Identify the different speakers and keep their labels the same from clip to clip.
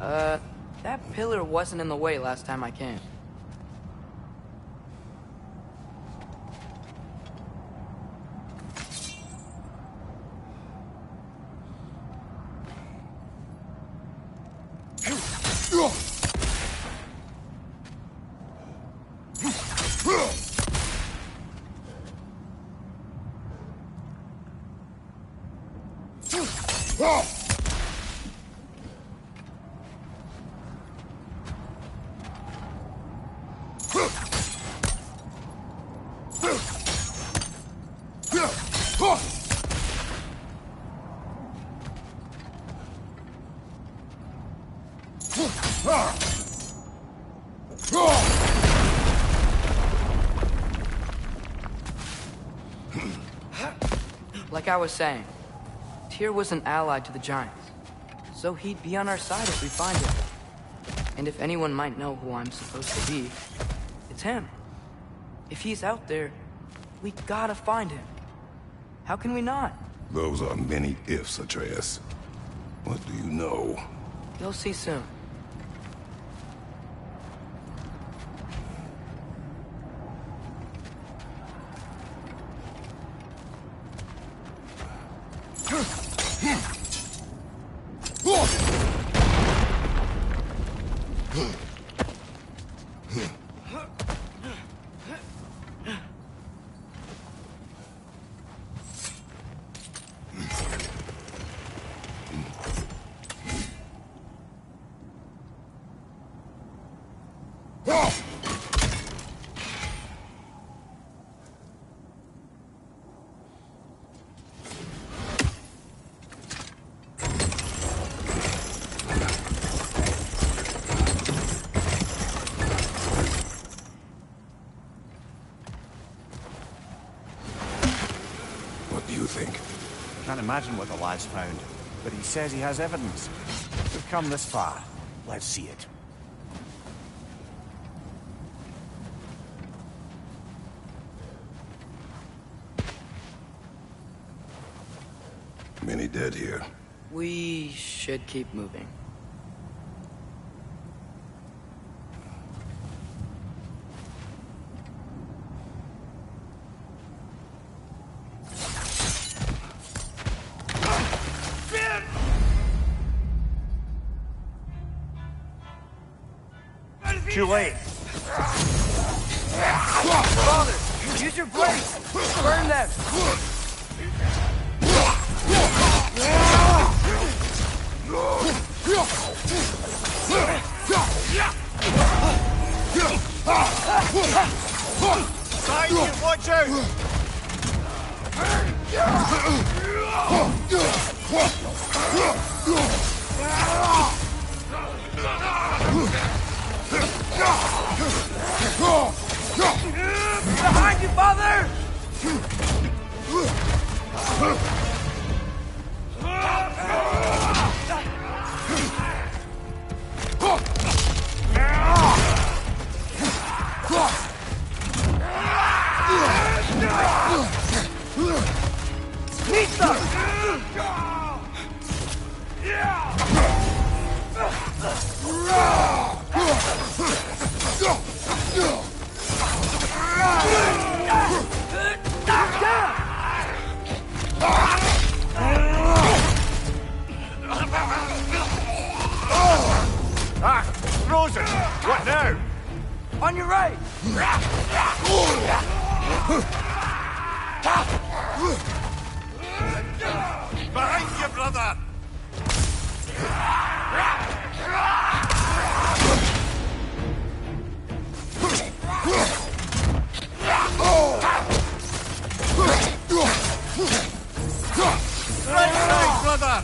Speaker 1: That pillar wasn't in the way last time I came. Like I was saying, Tyr was an ally to the Giants, so he'd be on our side if we find him. And if anyone might know who I'm supposed to be, it's him. If he's out there, we gotta find him. How can we not?
Speaker 2: Those are many ifs, Atreus. What do you know?
Speaker 1: You'll see soon.
Speaker 3: Can't imagine what the lad's found, but he says he has evidence. We've come this far. Let's see it.
Speaker 2: Many dead here.
Speaker 1: We should keep moving.
Speaker 3: Too late.
Speaker 1: Father, use your blades! Burn them!
Speaker 3: Behind you, watch out!
Speaker 1: Behind you, father! Pizza!
Speaker 3: Ah! Frozen! What now?
Speaker 1: On your right!
Speaker 3: Behind you, brother! Right side, brother!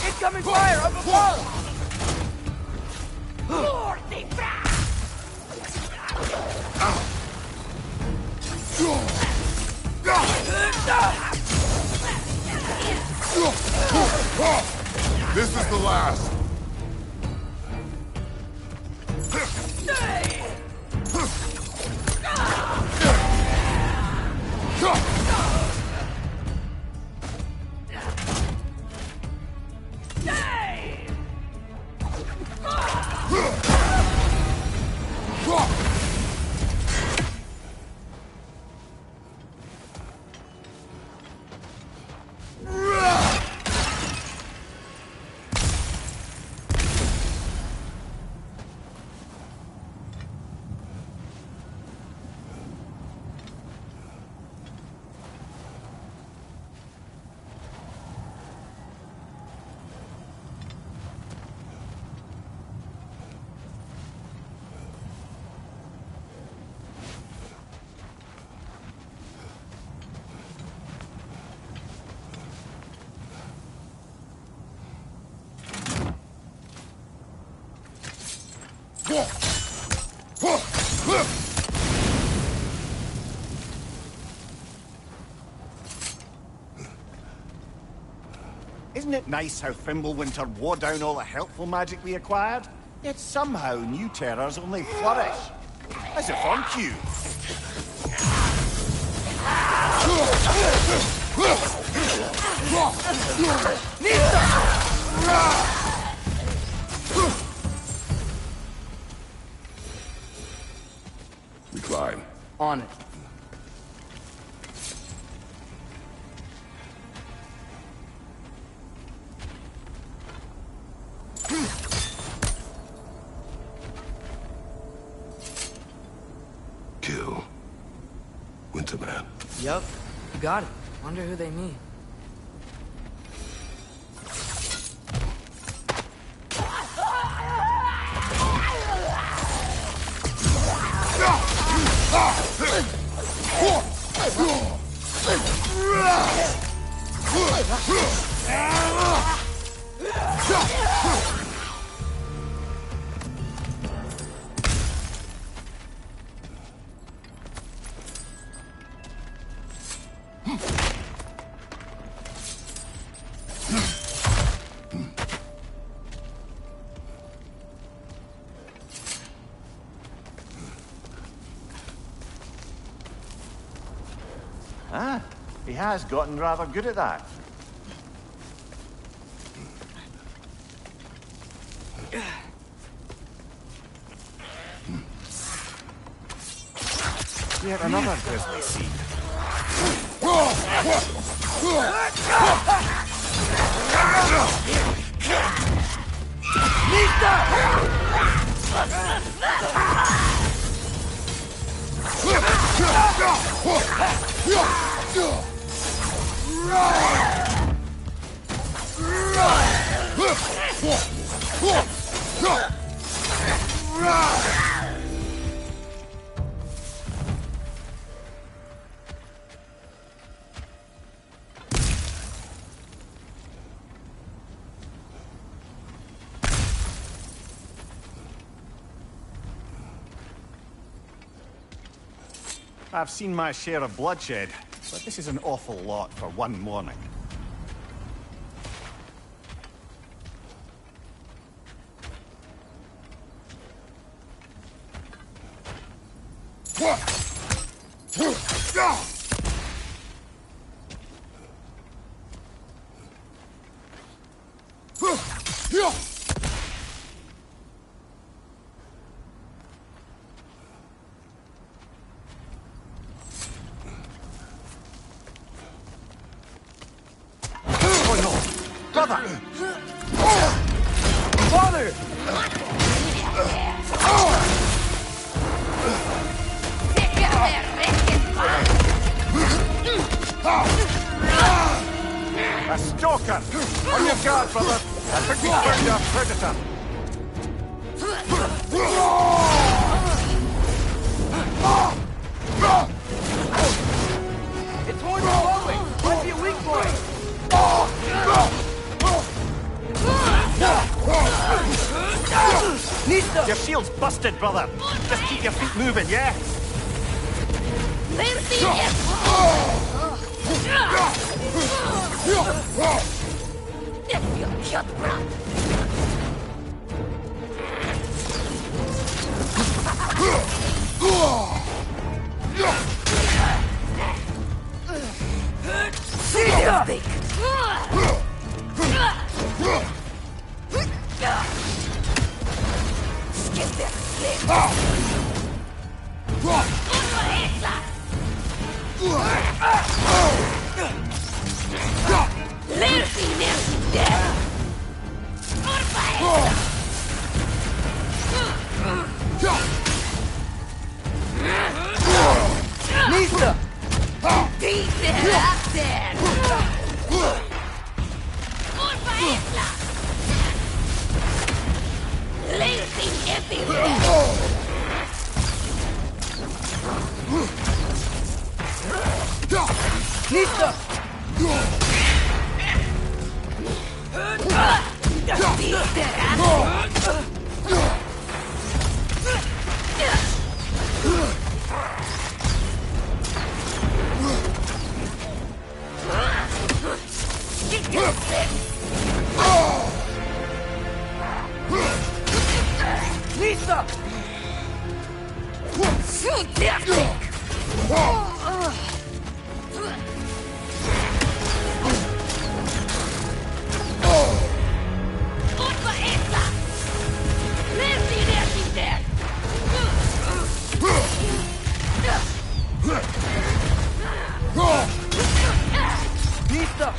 Speaker 1: Incoming fire up above!
Speaker 2: This is the last.
Speaker 3: Isn't it nice how Fimbulwinter wore down all the helpful magic we acquired? Yet somehow new terrors only flourish. As if on cue.
Speaker 2: We climb.
Speaker 1: On it.
Speaker 2: Kill. Winterman.
Speaker 1: Yup, you got it. Wonder who they mean.
Speaker 3: Ah, he has gotten rather good at that. Yet another grisly scene. I've seen my share of bloodshed, but this is an awful lot for one morning. A stalker! On your guard, brother! I think we found our predator!
Speaker 1: It's horn flowing! Might be a weak point! Nista!
Speaker 3: Your shield's busted, brother! Just keep your feet moving, yeah?
Speaker 1: Nista! Nista! Vista!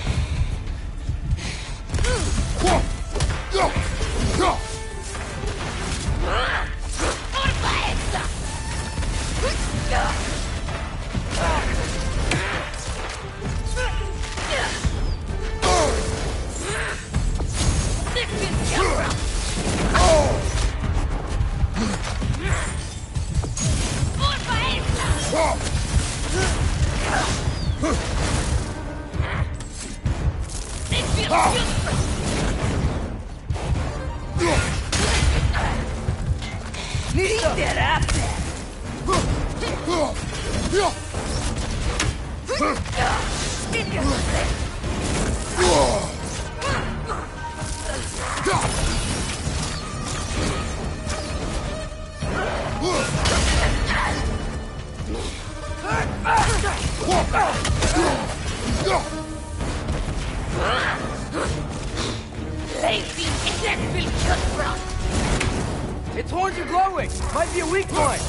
Speaker 1: Its horns are glowing! Might be a weak point!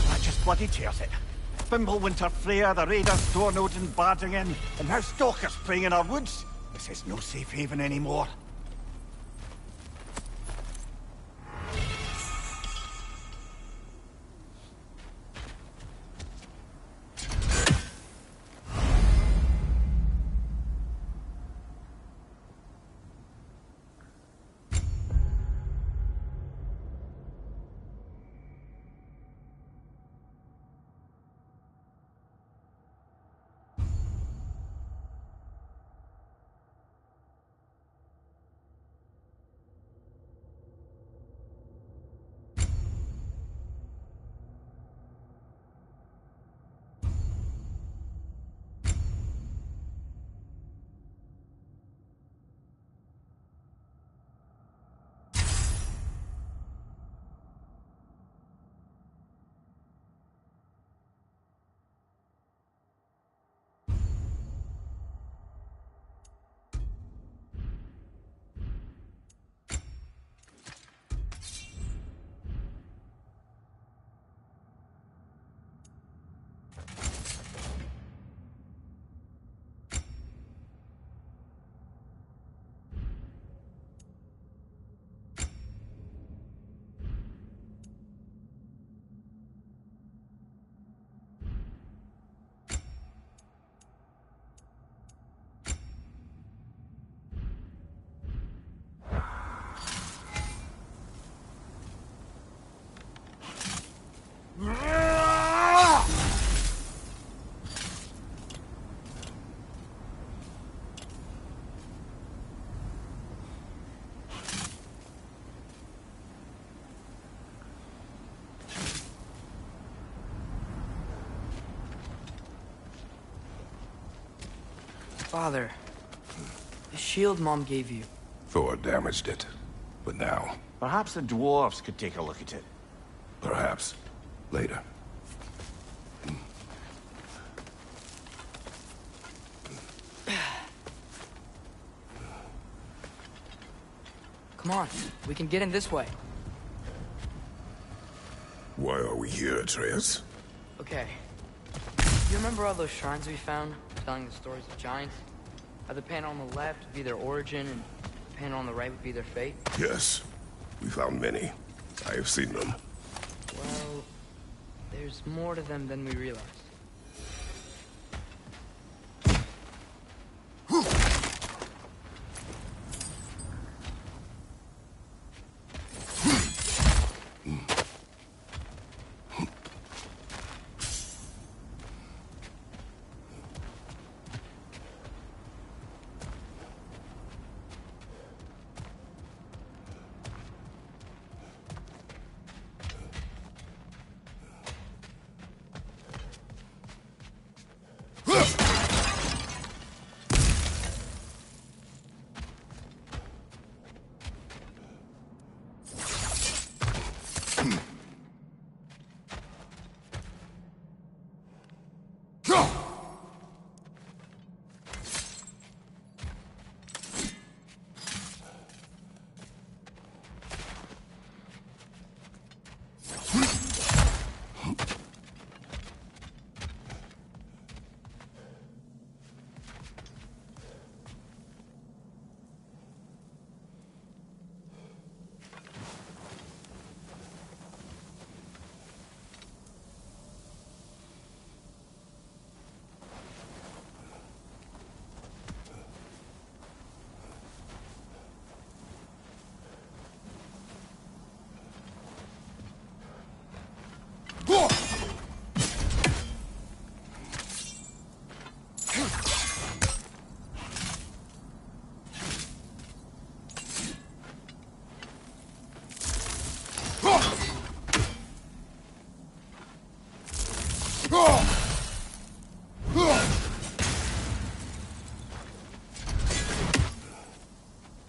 Speaker 3: That just bloody tears it. Fimbulwinter Freya, the raiders Stornod and Bardingen, and now stalkers preying in our woods. This is no safe haven anymore.
Speaker 1: Father, the shield Mom gave you.
Speaker 2: Thor damaged it. But now,
Speaker 3: Perhaps the dwarves could take a look at it.
Speaker 2: perhaps, later.
Speaker 1: Come on, we can get in this way.
Speaker 2: Why are we here, Atreus?
Speaker 1: Okay. You remember all those shrines we found, telling the stories of giants? How the panel on the left would be their origin, and the panel on the right would be their fate?
Speaker 2: Yes. We found many. I have seen them.
Speaker 1: Well, there's more to them than we realized.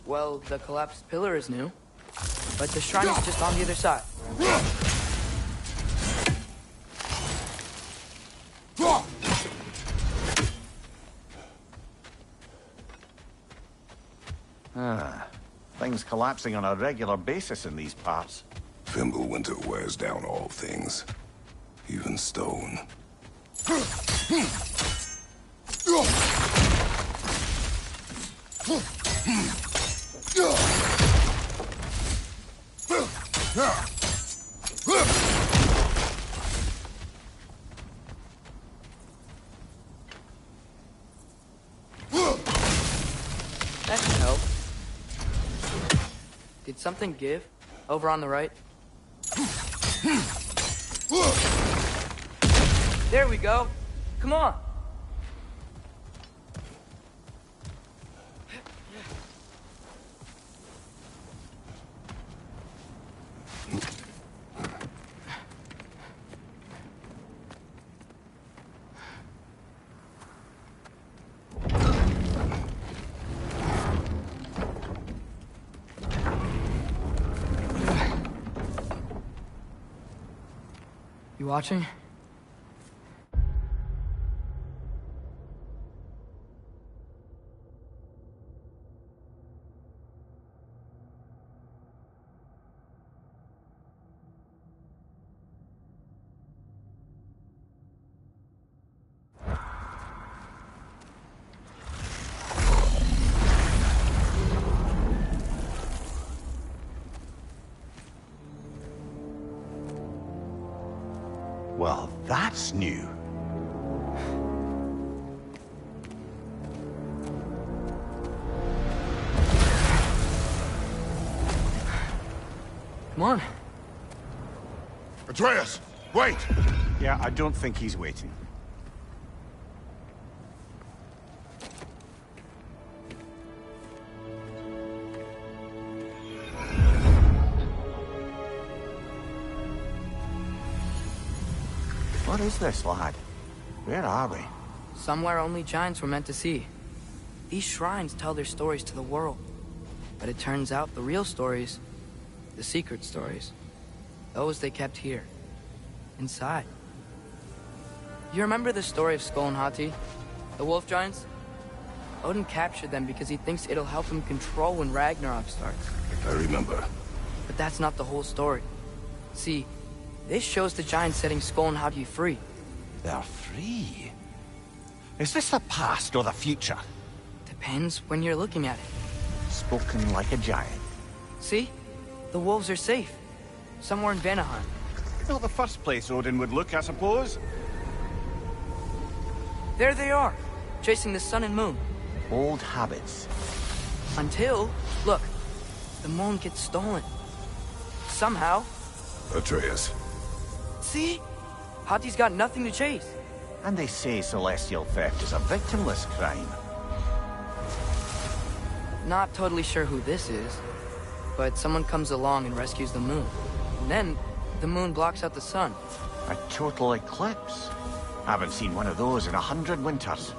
Speaker 1: Well, the collapsed pillar is new, but the shrine is just on the other side.
Speaker 3: Things collapsing on a regular basis in these parts.
Speaker 2: Fimbulwinter wears down all things, even stone.
Speaker 1: That should help. Did something give? Over on the right? There we go. Come on. You watching?
Speaker 3: Well, that's new.
Speaker 1: Come on.
Speaker 2: Atreus, wait!
Speaker 3: Yeah, I don't think he's waiting. What is this, lad? Where are we?
Speaker 1: Somewhere only giants were meant to see. These shrines tell their stories to the world. But it turns out the real stories, the secret stories, those they kept here, inside. You remember the story of Skull and Hati, the wolf giants? Odin captured them because he thinks it'll help him control when Ragnarok starts.
Speaker 2: I remember.
Speaker 1: But that's not the whole story. See, this shows the giants setting Skull and Hati free.
Speaker 3: They're free. Is this the past or the future?
Speaker 1: Depends when you're looking at it.
Speaker 3: Spoken like a giant.
Speaker 1: See? The wolves are safe. Somewhere in Vanaheim.
Speaker 3: Not the first place Odin would look, I suppose.
Speaker 1: There they are, chasing the sun and moon.
Speaker 3: Old habits.
Speaker 1: Until, look, the moon gets stolen. Somehow.
Speaker 2: Atreus.
Speaker 1: See? Hati's got nothing to chase.
Speaker 3: And they say celestial theft is a victimless crime.
Speaker 1: Not totally sure who this is, but someone comes along and rescues the moon. And then, the moon blocks out the sun.
Speaker 3: A total eclipse. Haven't seen one of those in 100 winters.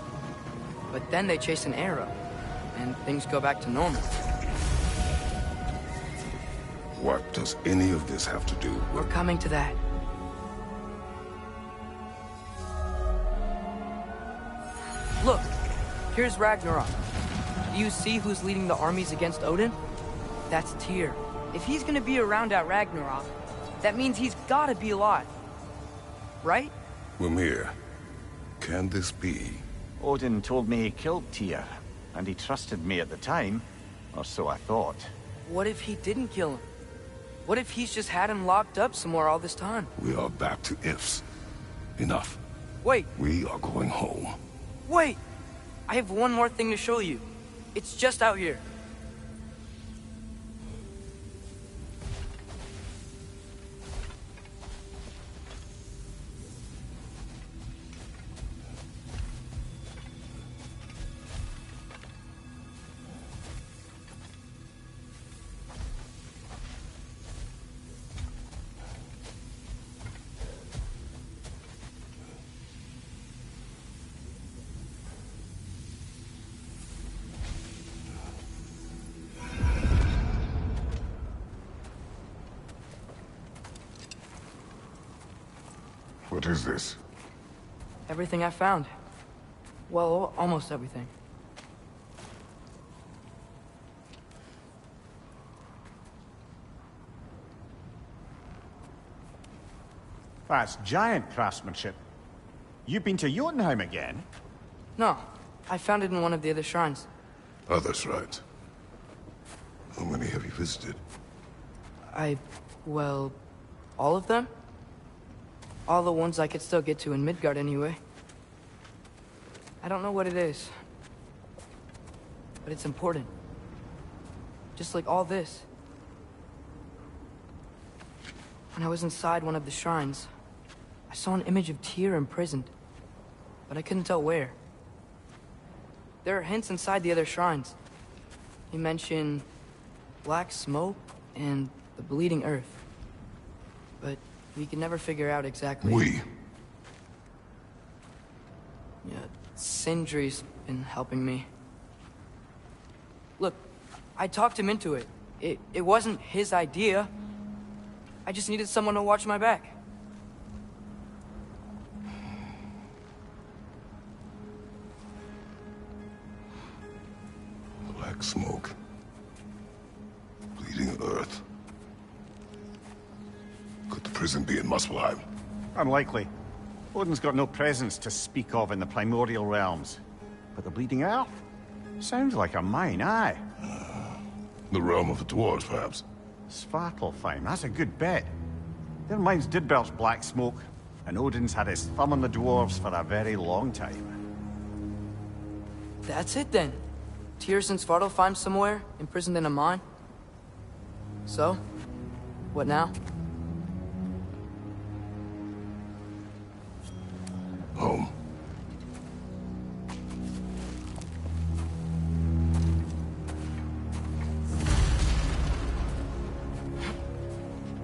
Speaker 1: But then they chase an arrow, and things go back to normal.
Speaker 2: What does any of this have to do
Speaker 1: We're
Speaker 2: with...
Speaker 1: coming to that. Look, here's Ragnarok. Do you see who's leading the armies against Odin? That's Tyr. If he's gonna be around at Ragnarok, that means he's gotta be alive. Right?
Speaker 2: Mimir, can this be?
Speaker 3: Odin told me he killed Tyr, and he trusted me at the time, or so I thought.
Speaker 1: What if he didn't kill him? What if he's just had him locked up somewhere all this time?
Speaker 2: We are back to ifs. Enough.
Speaker 1: Wait,
Speaker 2: We are going home.
Speaker 1: wait! I have one more thing to show you. It's just out here.
Speaker 2: What is this?
Speaker 1: Everything I found. Well, almost everything.
Speaker 3: That's giant craftsmanship. You've been to Jotunheim again?
Speaker 1: No, I found it in one of the other shrines.
Speaker 2: Other shrines. How many have you visited?
Speaker 1: Well, all of them? All the ones I could still get to in Midgard anyway. I don't know what it is. But it's important. Just like all this. When I was inside one of the shrines, I saw an image of Tyr imprisoned. But I couldn't tell where. There are hints inside the other shrines. They mention black smoke and the bleeding earth. But we can never figure out exactly...
Speaker 2: We?
Speaker 1: Yeah, Sindri's been helping me. Look, I talked him into it. It wasn't his idea. I just needed someone to watch my back.
Speaker 2: Black smoke. Bleeding earth. Could the prison be in Muspelheim?
Speaker 3: Unlikely. Odin's got no presence to speak of in the primordial realms. But the Bleeding Earth? Sounds like a mine, aye.
Speaker 2: The realm of the dwarves, perhaps?
Speaker 3: Svartalfheim, that's a good bet. Their mines did belch black smoke, and Odin's had his thumb on the dwarves for a very long time.
Speaker 1: That's it then. Tyr's in Svartalfheim somewhere, imprisoned in a mine. So, what now?
Speaker 2: Home.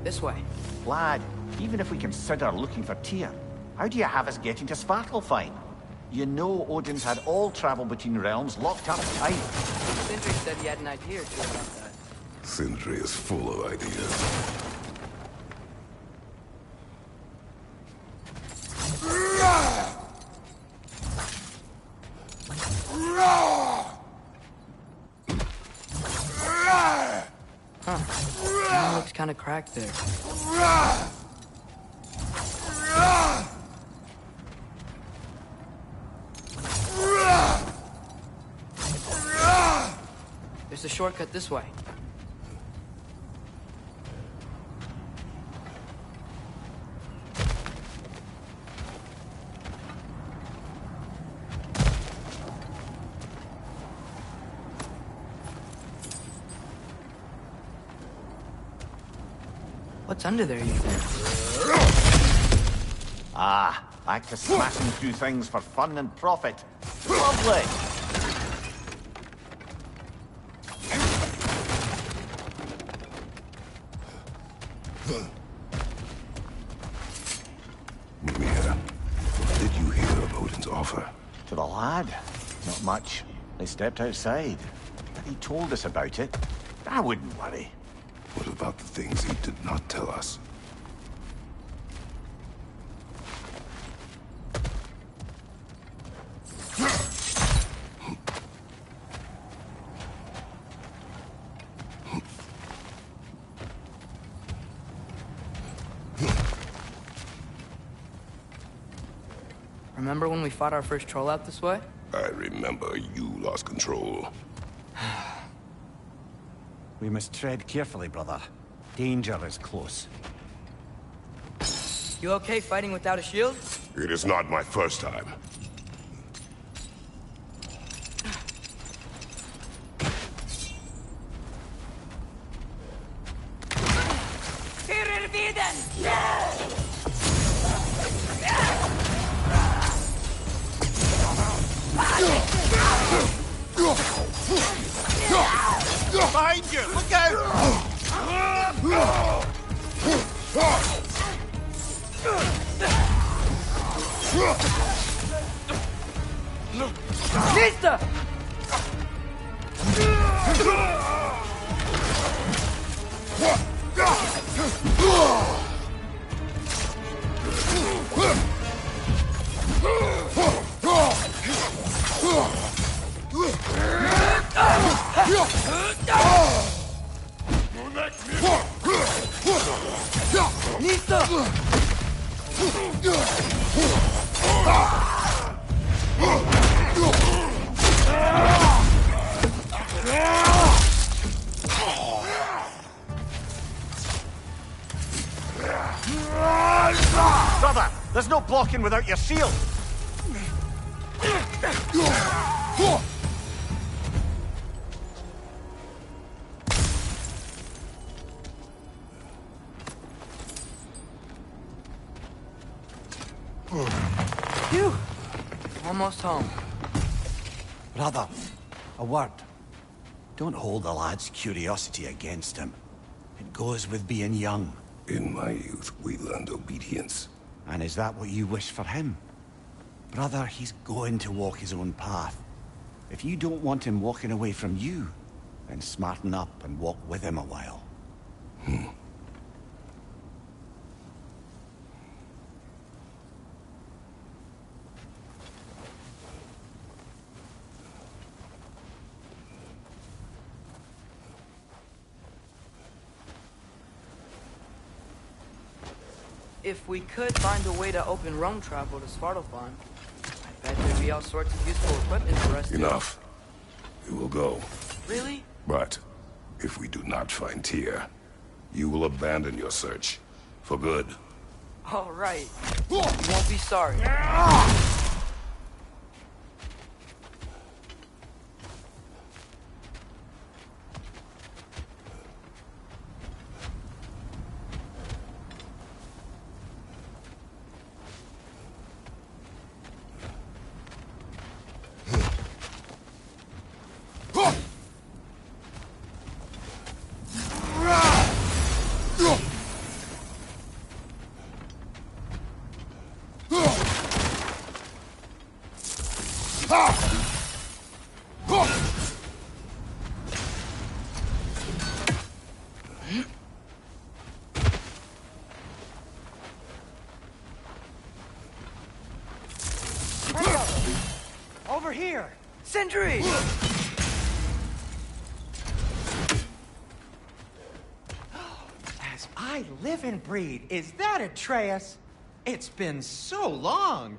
Speaker 1: This way.
Speaker 4: Lad, even if we consider looking for Tyr, how do you have us getting to Svartalfheim? You know Odin's had all travel between realms locked up tight.
Speaker 1: Sindri said he had an idea or two about that.
Speaker 2: Sindri is full of ideas.
Speaker 1: Huh. It looks kind of cracked there. There's a shortcut this way. What's under there, you think?
Speaker 4: Ah, back to smashing through things for fun and profit. Lovely!
Speaker 2: Mimir, what did you hear of Odin's offer?
Speaker 4: To the lad? Not much. They stepped outside. But he told us about it. I wouldn't worry.
Speaker 2: What about the things he did not tell us?
Speaker 1: Remember when we fought our first troll out this way?
Speaker 2: I remember you lost control.
Speaker 3: We must tread carefully, brother. Danger is close.
Speaker 1: You okay fighting without a shield?
Speaker 2: It is not my first time.
Speaker 3: Behind you! Look out!
Speaker 1: Nista!
Speaker 3: Brother, there's no blocking without your shield.
Speaker 1: Phew! Almost home.
Speaker 3: Brother, a word. Don't hold the lad's curiosity against him. It goes with being young.
Speaker 2: In my youth, we learned obedience.
Speaker 3: And is that what you wish for him? Brother, he's going to walk his own path. If you don't want him walking away from you, then smarten up and walk with him a while.
Speaker 1: If we could find a way to open roam travel to Svartalfheim, I bet there'd be all sorts of useful equipment for us to...
Speaker 2: Enough. We will go.
Speaker 1: Really?
Speaker 2: But if we do not find Tyr, you will abandon your search. For good.
Speaker 1: All right. You won't be sorry.
Speaker 5: Over here!
Speaker 1: Sentry!
Speaker 5: As I live and breathe, is that Atreus? It's been so long!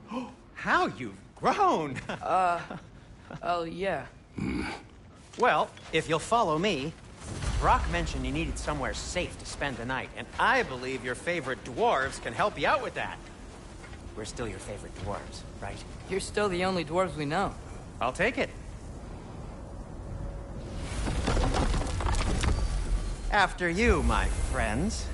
Speaker 5: How you've grown!
Speaker 1: Oh, yeah.
Speaker 5: Well, if you'll follow me, Brock mentioned you needed somewhere safe to spend the night, and I believe your favorite dwarves can help you out with that. We're still your favorite dwarves, right?
Speaker 1: You're still the only dwarves we know.
Speaker 5: I'll take it. After you, my friends.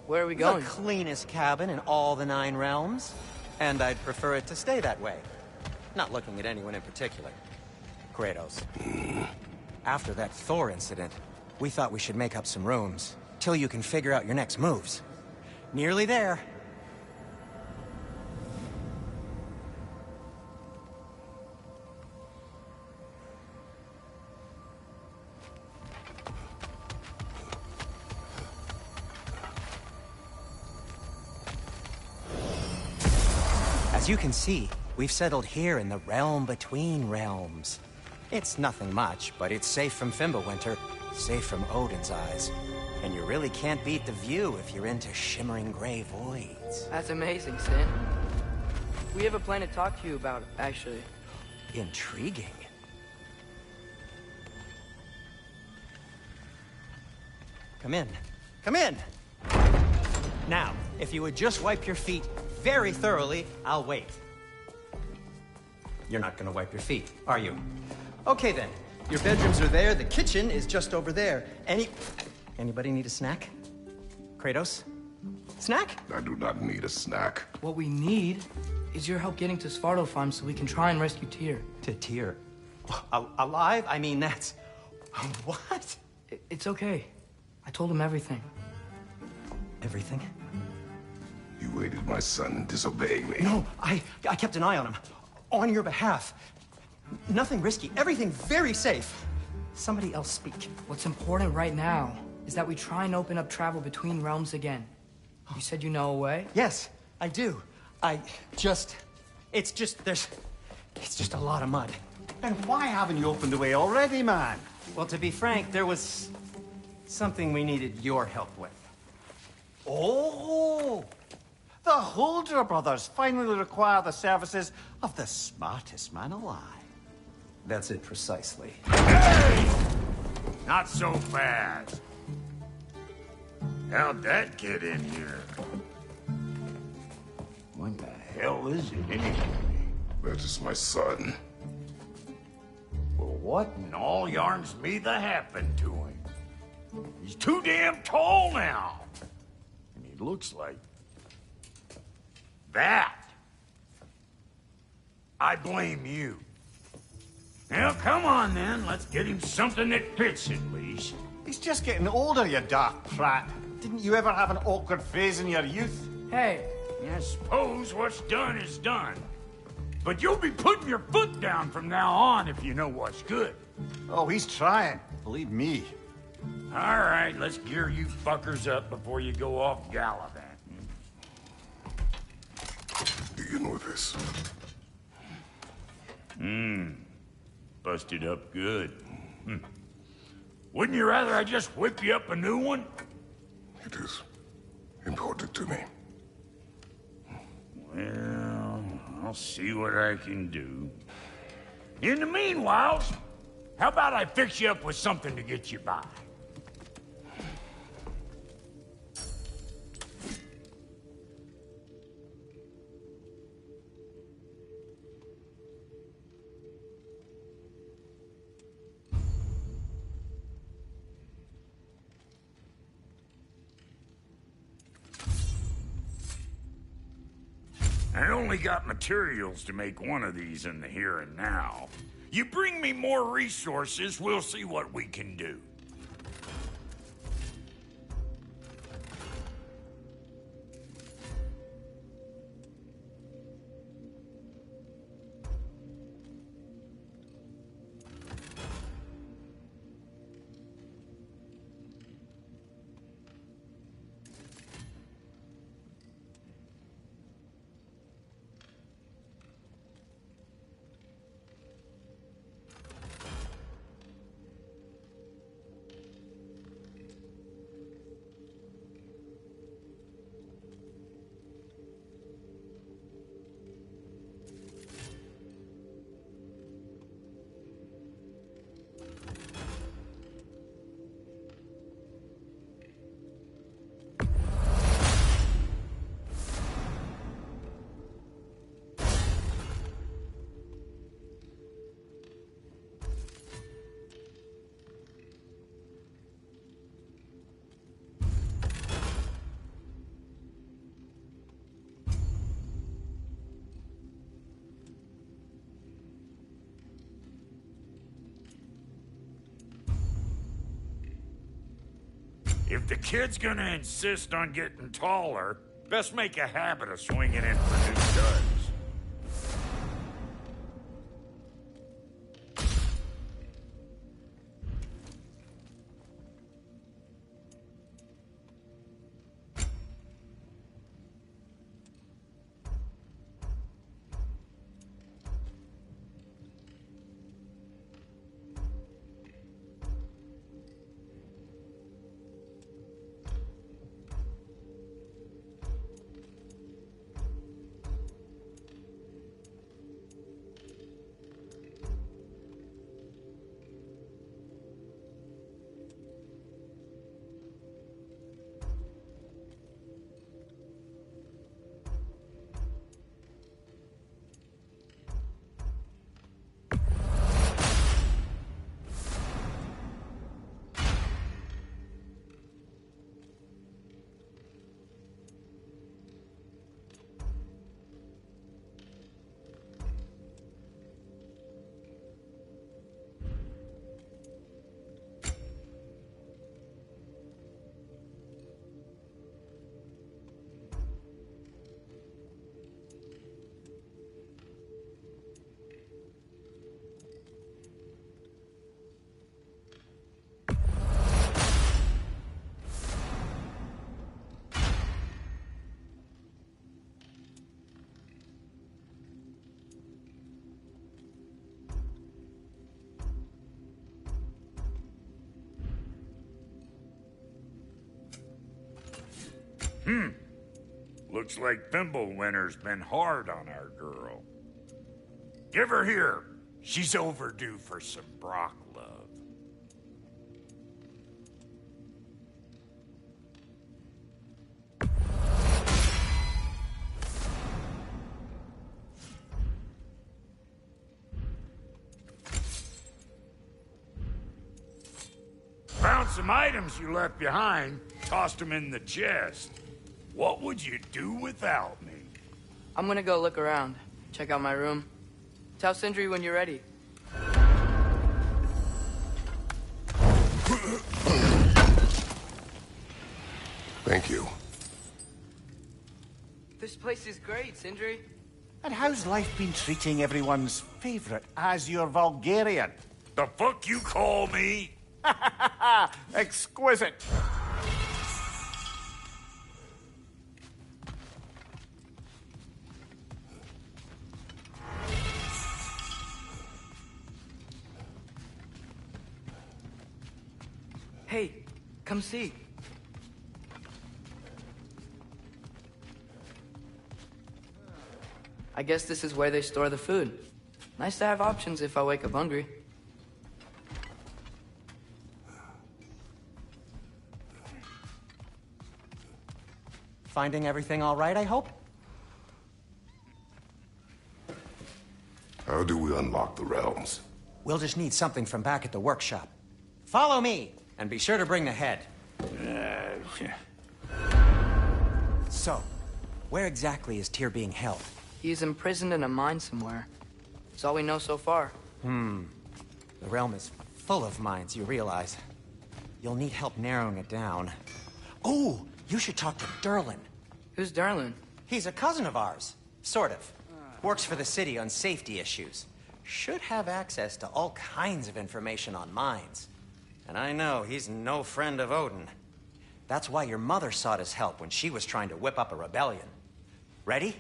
Speaker 1: Where are we going?
Speaker 5: The cleanest cabin in all the 9 realms. And I'd prefer it to stay that way. Not looking at anyone in particular. Kratos. After that Thor incident, we thought we should make up some rooms, till you can figure out your next moves. Nearly there. As you can see, we've settled here in the realm between realms. It's nothing much, but it's safe from Fimbulwinter, safe from Odin's eyes. And you really can't beat the view if you're into shimmering gray voids.
Speaker 1: That's amazing, Sin. We have a plan to talk to you about, actually.
Speaker 5: Intriguing. Come in. Come in! Now, if you would just wipe your feet very thoroughly, I'll wait. You're not gonna wipe your feet, are you? Okay then. Your bedrooms are there, the kitchen is just over there. Anybody need a snack? Kratos? Snack?
Speaker 2: I do not need a snack.
Speaker 1: What we need is your help getting to Svartalfheim so we can try and rescue Tyr.
Speaker 5: To Tyr? Alive? I mean, that's... What?
Speaker 1: It's okay. I told him everything.
Speaker 5: Everything?
Speaker 2: You aided my son in disobeying me.
Speaker 5: No, I kept an eye on him. On your behalf. Nothing risky. Everything very safe. Somebody else speak.
Speaker 1: What's important right now is that we try and open up travel between realms again. You said you know a way?
Speaker 5: Yes, I do. It's just a lot of mud.
Speaker 3: Then why haven't you opened the way already, man?
Speaker 5: Well, to be frank, there was something we needed your help with.
Speaker 3: Oh! The Holder brothers finally require the services of the smartest man alive.
Speaker 5: That's it precisely.
Speaker 6: Hey! Not so fast. How'd that get in here? What the hell is it anyway?
Speaker 2: That is my son.
Speaker 6: Well, what in all yarns me the happened to him? He's too damn tall now. And he looks like... that. I blame you. Now, come on then. Let's get him something that fits at least.
Speaker 3: He's just getting older, you dark prat. Didn't you ever have an awkward phase in your youth?
Speaker 1: Hey,
Speaker 6: I suppose what's done is done. But you'll be putting your foot down from now on if you know what's good.
Speaker 3: Oh, he's trying. Believe me.
Speaker 6: All right, let's gear you fuckers up before you go off gallivanting.
Speaker 2: Begin with this.
Speaker 6: Busted up good. Wouldn't you rather I just whip you up a new one?
Speaker 2: It is important to me.
Speaker 6: Well, I'll see what I can do. In the meanwhile, how about I fix you up with something to get you by? I only got materials to make one of these in the here and now. You bring me more resources, we'll see what we can do. If the kid's gonna insist on getting taller, best make a habit of swinging in for new studs. Looks like Thimblewinter's been hard on our girl. Give her here. She's overdue for some Brock love. Found some items you left behind, tossed them in the chest. What would you do without me?
Speaker 1: I'm gonna go look around, check out my room. Tell Sindri when you're ready.
Speaker 2: Thank you.
Speaker 1: This place is great, Sindri.
Speaker 4: And how's life been treating everyone's favorite Azure Vulgarian?
Speaker 6: The fuck you call me?
Speaker 4: Exquisite.
Speaker 1: Hey, come see. I guess this is where they store the food. Nice to have options if I wake up hungry.
Speaker 5: Finding everything all right, I hope?
Speaker 2: How do we unlock the realms?
Speaker 5: We'll just need something from back at the workshop. Follow me, and be sure to bring the head. So, where exactly is Tyr being held?
Speaker 1: He's imprisoned in a mine somewhere. That's all we know so far.
Speaker 5: The realm is full of mines, you realize. You'll need help narrowing it down. Oh, you should talk to Durlin.
Speaker 1: Who's Darlin?
Speaker 5: He's a cousin of ours. Sort of. Works for the city on safety issues. Should have access to all kinds of information on mines. And I know he's no friend of Odin. That's why your mother sought his help when she was trying to whip up a rebellion. Ready?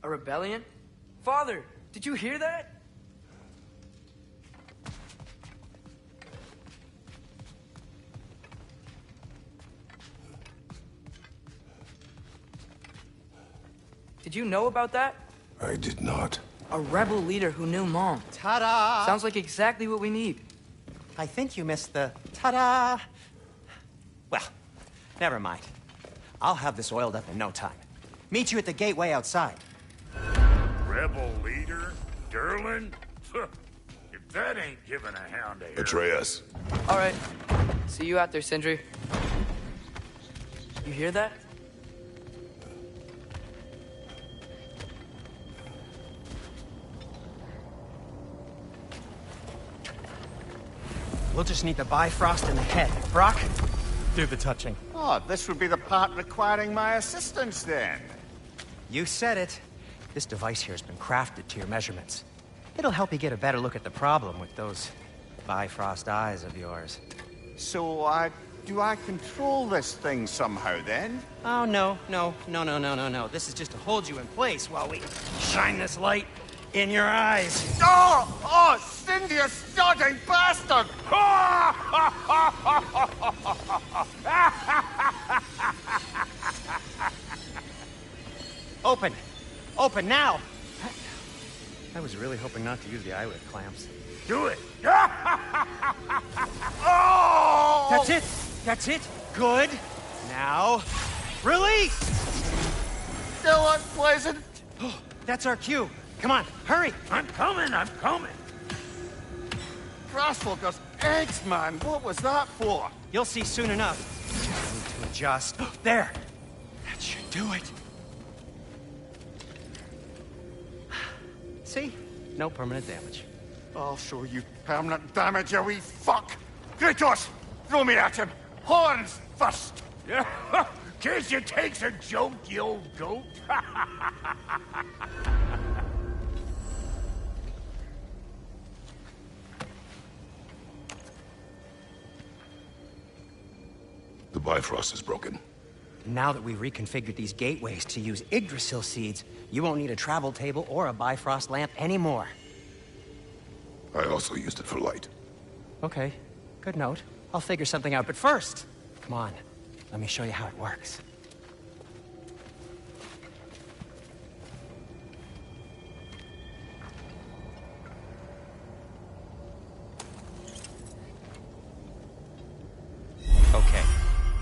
Speaker 1: A rebellion? Father, did you hear that? Did you know about that?
Speaker 2: I did not.
Speaker 1: A rebel leader who knew Mom.
Speaker 5: Ta-da!
Speaker 1: Sounds like exactly what we need.
Speaker 5: I think you missed the ta-da. Well, never mind. I'll have this oiled up in no time. Meet you at the gateway outside.
Speaker 6: Rebel leader? Durlin? If that ain't giving a hound a hair.
Speaker 2: Atreus.
Speaker 1: All right. See you out there, Sindri. You hear that?
Speaker 5: We'll just need the Bifrost in the head. Brock, do the touching.
Speaker 4: Oh, this would be the part requiring my assistance then.
Speaker 5: You said it. This device here has been crafted to your measurements. It'll help you get a better look at the problem with those Bifrost eyes of yours.
Speaker 4: So, do I control this thing somehow then?
Speaker 5: Oh, no. This is just to hold you in place while we shine this light in your eyes.
Speaker 4: Oh, Cindy, you starting bastard!
Speaker 5: Open! Open now! I was really hoping not to use the eyelid clamps.
Speaker 6: Do it!
Speaker 4: Oh!
Speaker 5: That's it! That's it! Good! Now, release!
Speaker 4: Still unpleasant.
Speaker 5: That's our cue. Come on, hurry!
Speaker 6: I'm coming!
Speaker 4: Grassfuckers, eggs, man. What was that for?
Speaker 5: You'll see soon enough. I need to adjust. There! That should do it. See? No permanent damage.
Speaker 4: I'll show you permanent damage, you wee fuck. Kratos, throw me at him. Horns first.
Speaker 6: Yeah, case you takes a joke, you old goat.
Speaker 2: The Bifrost is broken.
Speaker 5: Now that we've reconfigured these gateways to use Yggdrasil seeds, you won't need a travel table or a Bifrost lamp anymore.
Speaker 2: I also used it for light.
Speaker 5: Okay, good note. I'll figure something out, but first, come on. Let me show you how it works.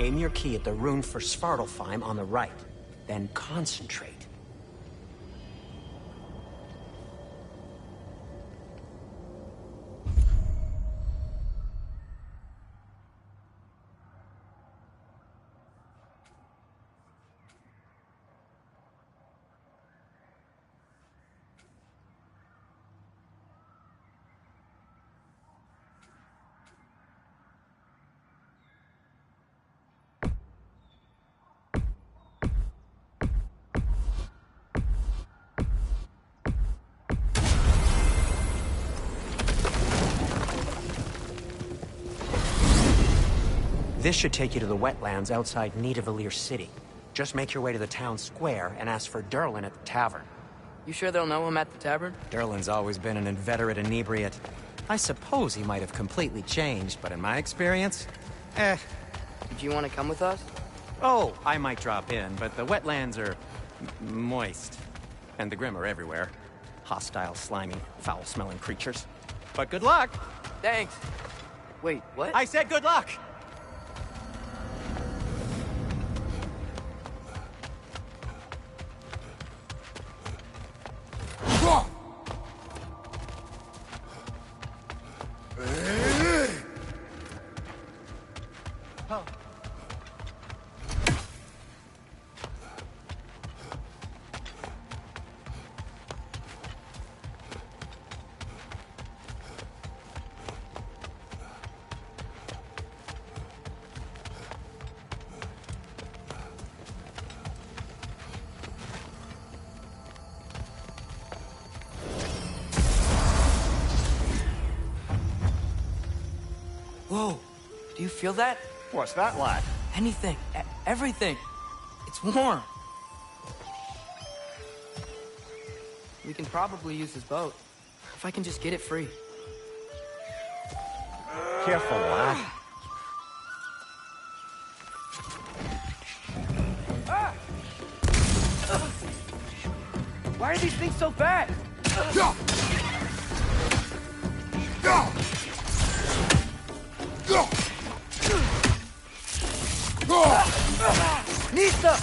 Speaker 5: Aim your key at the rune for Svartalfheim on the right. Then concentrate. This should take you to the wetlands outside Nidavellir City. Just make your way to the town square and ask for Durlin at the tavern.
Speaker 1: You sure they'll know him at the tavern?
Speaker 5: Durlin's always been an inveterate inebriate. I suppose he might have completely changed, but in my experience,
Speaker 1: Did you want to come with us?
Speaker 5: Oh, I might drop in, but the wetlands are moist. And the Grim are everywhere. Hostile, slimy, foul-smelling creatures. But good luck!
Speaker 1: Thanks. Wait, what?
Speaker 5: I said good luck!
Speaker 1: Whoa, do you feel that?
Speaker 4: What's that, lad?
Speaker 1: Anything, everything. It's warm. We can probably use his boat, if I can just get it free.
Speaker 4: Careful, lad.
Speaker 1: Why are these things so fast? Nista!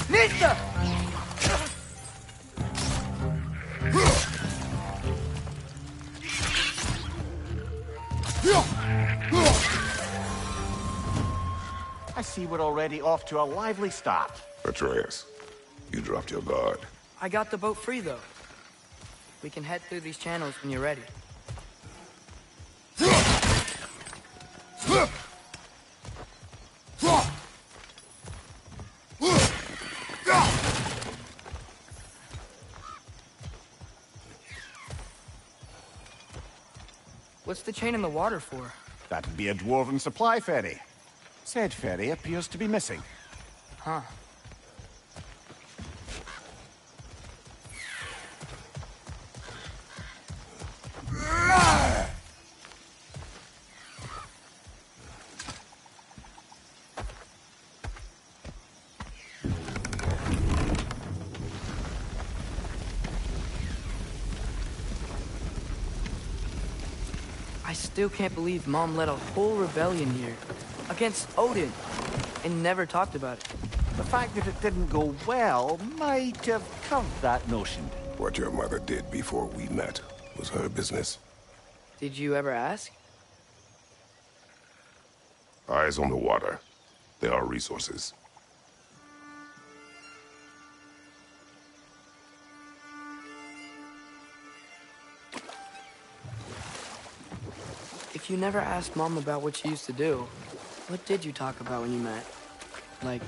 Speaker 1: Nista!
Speaker 4: I see we're already off to a lively start.
Speaker 2: Atreus, you dropped your guard.
Speaker 1: I got the boat free, though. We can head through these channels when you're ready. What's the chain in the water for?
Speaker 3: That'd be a dwarven supply ferry. Said ferry appears to be missing.
Speaker 1: Huh. I still can't believe Mom led a whole rebellion here against Odin and never talked about it.
Speaker 3: The fact that it didn't go well might have curved that notion.
Speaker 2: What your mother did before we met was her business.
Speaker 1: Did you ever ask?
Speaker 2: Eyes on the water. There are resources.
Speaker 1: If you never asked Mom about what she used to do, what did you talk about when you met? Like,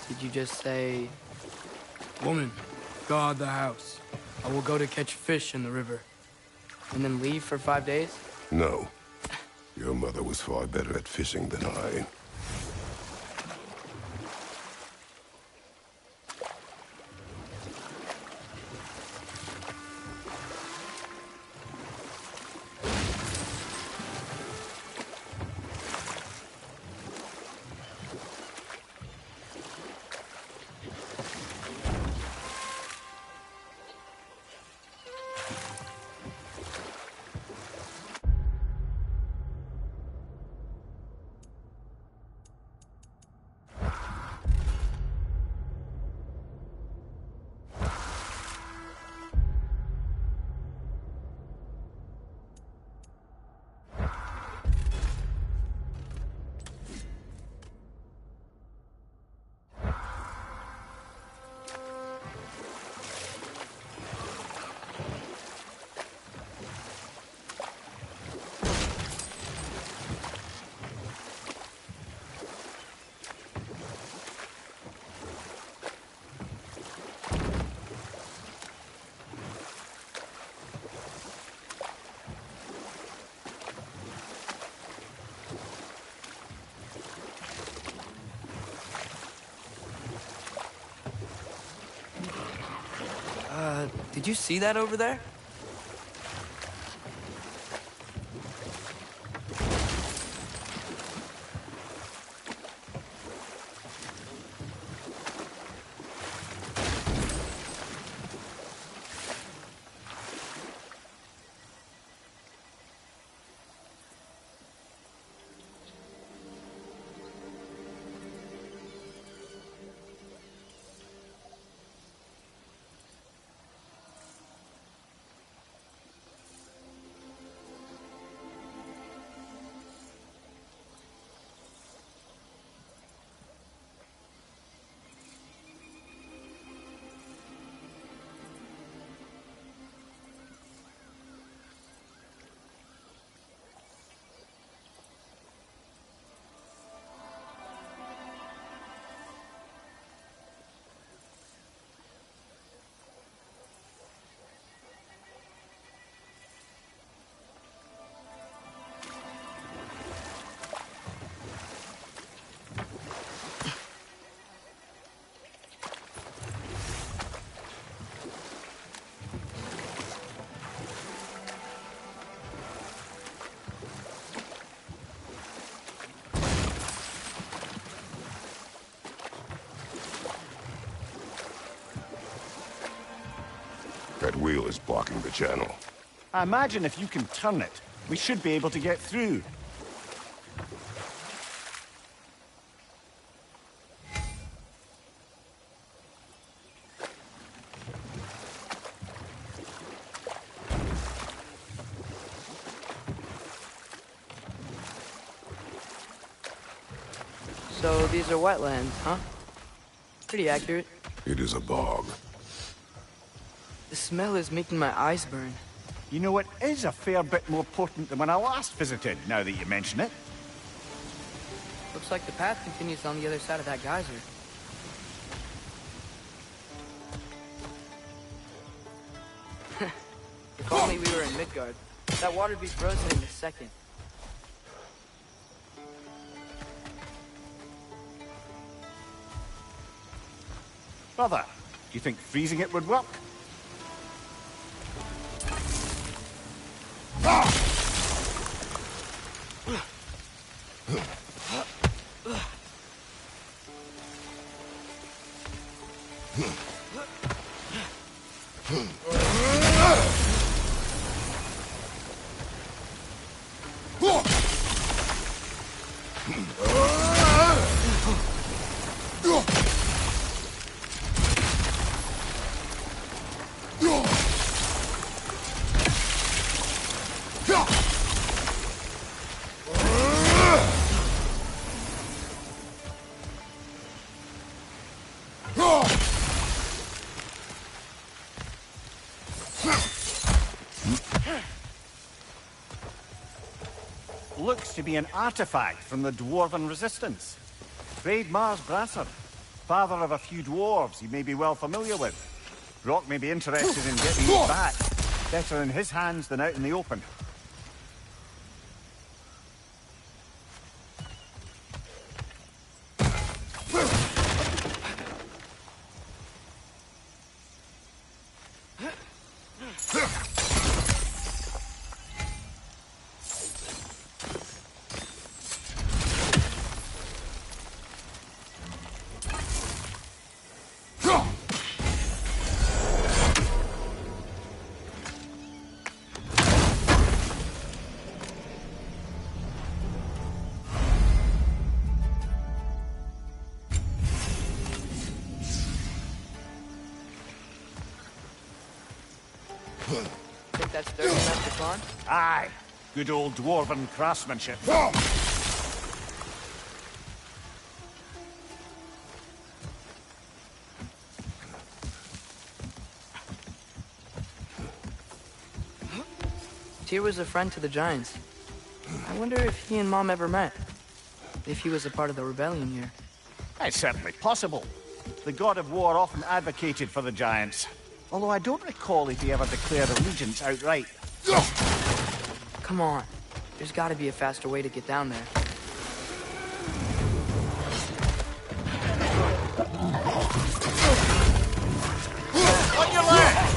Speaker 1: did you just say...
Speaker 7: Woman, guard the house. I will go to catch fish in the river.
Speaker 1: And then leave for 5 days?
Speaker 2: No. Your mother was far better at fishing than I.
Speaker 1: Did you see that over there?
Speaker 2: That wheel is blocking the channel.
Speaker 3: I imagine if you can turn it, we should be able to get through.
Speaker 1: So these are wetlands, huh? Pretty accurate.
Speaker 2: It is a bog.
Speaker 1: The smell is making my eyes burn.
Speaker 3: You know, it is a fair bit more potent than when I last visited, now that you mention it.
Speaker 1: Looks like the path continues on the other side of that geyser. If only we were in Midgard. That water'd be frozen in a second.
Speaker 3: Brother, do you think freezing it would work? Looks to be an artifact from the Dwarven Resistance. Raid Mars Brasser, father of a few dwarves you may be well familiar with. Rock may be interested in getting it back.
Speaker 4: Better in his hands than out in the open.
Speaker 1: Think that's sturdy enough to climb?
Speaker 4: Aye. Good old dwarven craftsmanship.
Speaker 1: Tyr was a friend to the Giants. I wonder if he and Mom ever met. If he was a part of the rebellion here.
Speaker 4: It's certainly possible. The god of war often advocated for the giants. Although I don't recall if he ever declared allegiance outright.
Speaker 1: Come on. There's gotta be a faster way to get down there.
Speaker 4: On your left!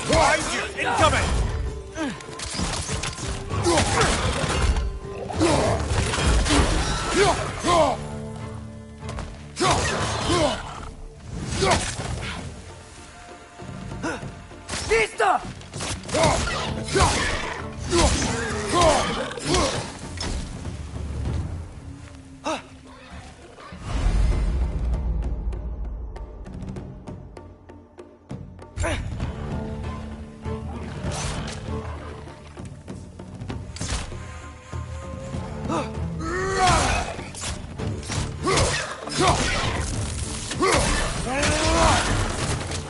Speaker 4: Behind you! Incoming!
Speaker 1: Vista!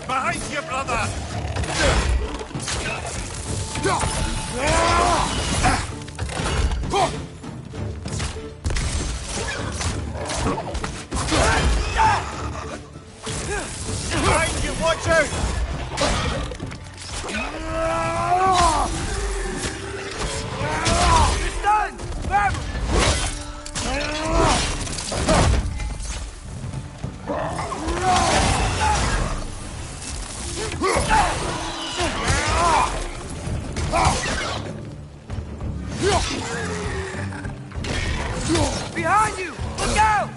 Speaker 4: Behind you, brother! Behind you, watch out! It's done! Grab him!
Speaker 1: Behind you! Look out!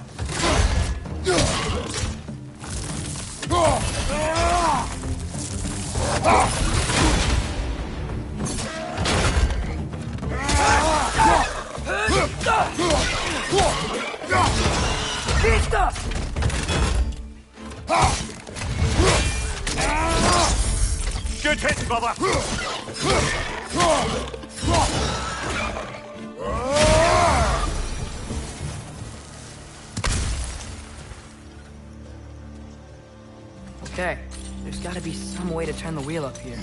Speaker 1: Vista!
Speaker 4: Good hit, brother!
Speaker 1: Okay, there's gotta be some way to turn the wheel up here.